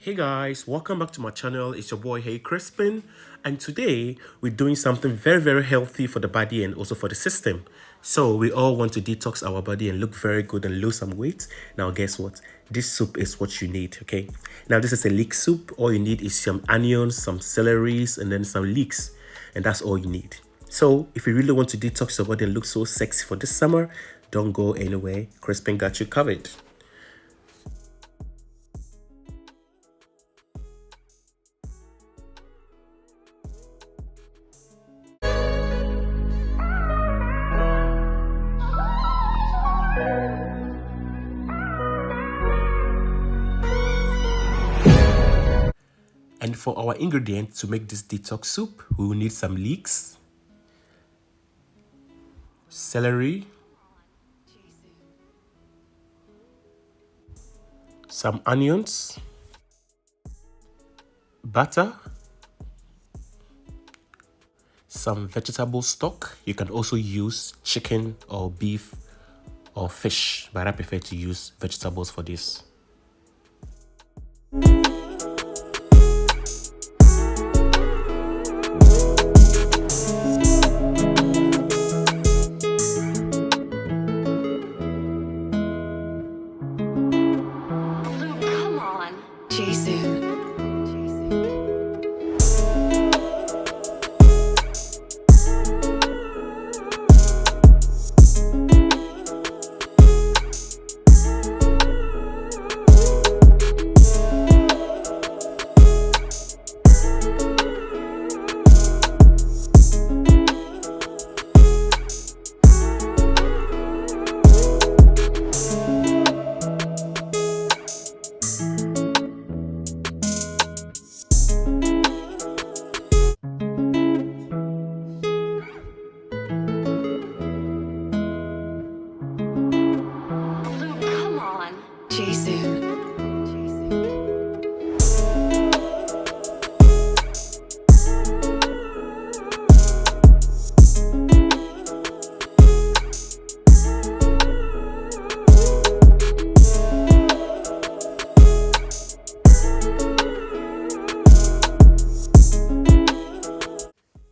Hey guys, welcome back to my channel. It's your boy Hey Crispin, and today we're doing something very healthy for the body and also for the system. So we all want to detox our body and look very good and lose some weight. Now guess what? This soup is what you need, okay? Now this is a leek soup. All you need is some onions, some celeries, and then some leeks, and that's all you need. So if you really want to detox your body and look so sexy for this summer, don't go anywhere. Crispin got you covered. And for our ingredients to make this detox soup, we will need some leeks, celery, some onions, butter, some vegetable stock. You can also use chicken or beef or fish, but I prefer to use vegetables for this.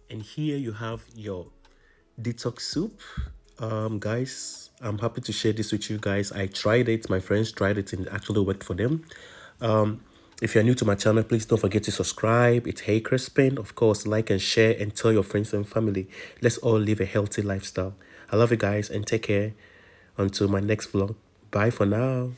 And here you have your detox soup. Guys, I'm happy to share this with you guys. I tried it, my friends tried it, and it actually worked for them. If you're new to my channel, please don't forget to subscribe. It's Hey Crispin. Of course, like and share and tell your friends and family. Let's all live a healthy lifestyle. I love you guys and take care until my next vlog. Bye for now.